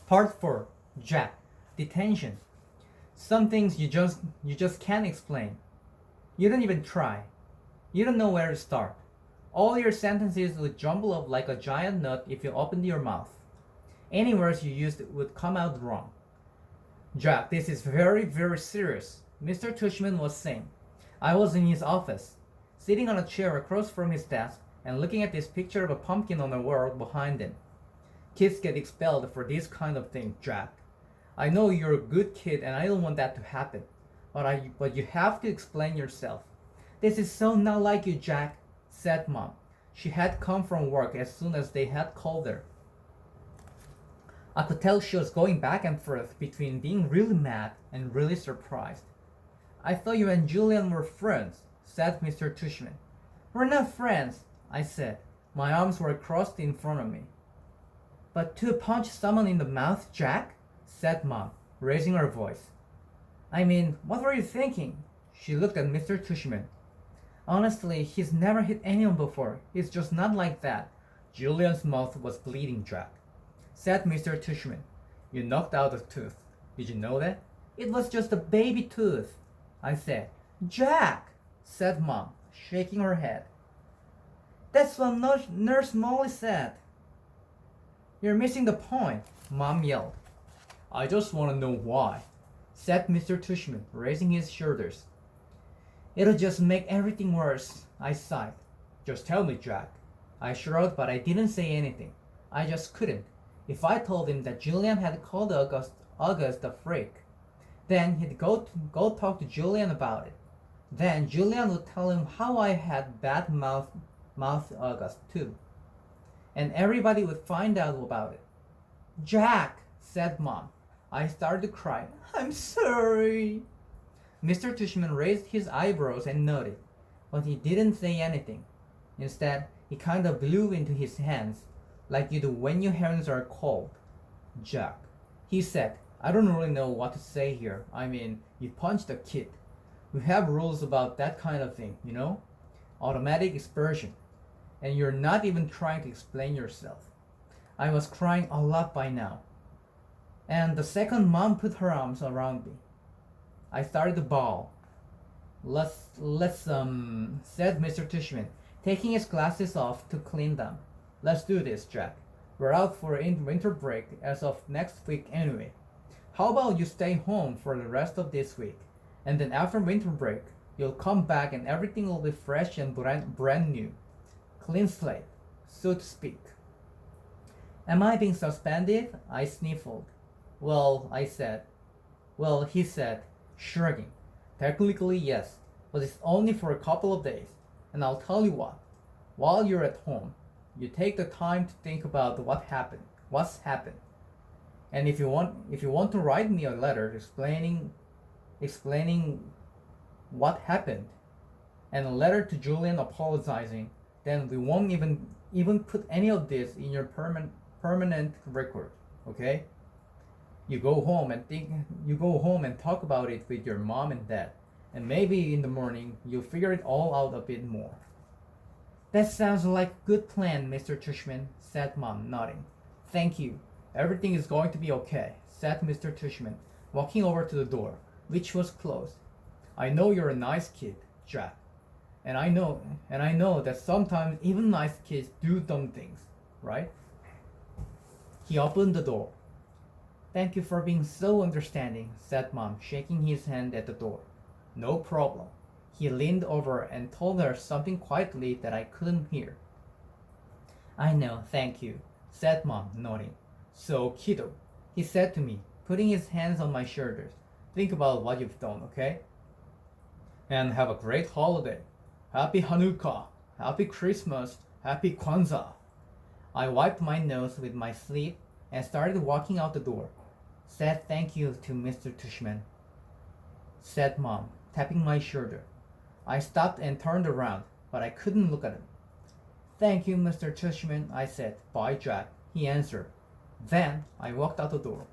Part 4. Jack. Detention. Some things you just can't explain. You don't even try. You don't know where to start. All your sentences would jumble up like a giant nut if you opened your mouth. Any words you used would come out wrong. Jack, this is very, very serious, Mr. Tushman was saying. I was in his office, sitting on a chair across from his desk and looking at this picture of a pumpkin on the wall behind him. Kids get expelled for this kind of thing, Jack. I know you're a good kid and I don't want that to happen, but you have to explain yourself. This is so not like you, Jack, said Mom. She had come from work as soon as they had called her. I could tell she was going back and forth between being really mad and really surprised. I thought you and Julian were friends, said Mr. Tushman. We're not friends, I said. My arms were crossed in front of me. But to punch someone in the mouth, Jack? Said Mom, raising her voice. I mean, what were you thinking? She looked at Mr. Tushman. Honestly, he's never hit anyone before. He's just not like that. Julian's mouth was bleeding, Jack, said Mr. Tushman. You knocked out a tooth. Did you know that? It was just a baby tooth, I said. Jack, said Mom, shaking her head. That's what Nurse Molly said. You're missing the point, Mom yelled. I just want to know why, said Mr. Tushman, raising his shoulders. It'll just make everything worse, I sighed. Just tell me, Jack. I shrugged, but I didn't say anything. I just couldn't. If I told him that Julian had called August a freak, then he'd go talk to Julian about it. Then Julian would tell him how I had bad mouth August too. And everybody would find out about it. Jack, said Mom. I started to cry. I'm sorry. Mr. Tushman raised his eyebrows and nodded, but he didn't say anything. Instead, he kind of blew into his hands, like you do when your hands are cold. Jack, he said, I don't really know what to say here. I mean, you punched a kid. We have rules about that kind of thing, you know? Automatic expulsion. And you're not even trying to explain yourself. I was crying a lot by now. And the second Mom put her arms around me, I started to bawl. Let's said Mr. Tushman, taking his glasses off to clean them. Let's do this, Jack. We're out for winter break as of next week anyway. How about you stay home for the rest of this week, and then after winter break, you'll come back and everything will be fresh and brand new. Clean slate, so to speak. Am I being suspended? I sniffled. Well, I said. Well, he said, shrugging. Technically, yes, but it's only for a couple of days. And I'll tell you what, while you're at home, you take the time to think about what's happened. And if you want to write me a letter explaining what happened, and a letter to Julian apologizing, then we won't even put any of this in your permanent record, okay? You go home and talk about it with your mom and dad, and maybe in the morning you'll figure it all out a bit more. That sounds like a good plan, Mr. Tushman, said Mom, nodding. Thank you. Everything is going to be okay, said Mr. Tushman, walking over to the door, which was closed. I know you're a nice kid, Jack. And I know that sometimes even nice kids do dumb things, right? He opened the door. Thank you for being so understanding, said Mom, shaking his hand at the door. No problem. He leaned over and told her something quietly that I couldn't hear. I know, thank you, said Mom, nodding. So, kiddo, he said to me, putting his hands on my shoulders. Think about what you've done, okay? And have a great holiday. Happy Hanukkah, Happy Christmas, Happy Kwanzaa. I wiped my nose with my sleeve and started walking out the door. Said thank you to Mr. Tushman, said Mom, tapping my shoulder. I stopped and turned around, but I couldn't look at him. Thank you, Mr. Tushman, I said. Bye, Jack, he answered. Then I walked out the door.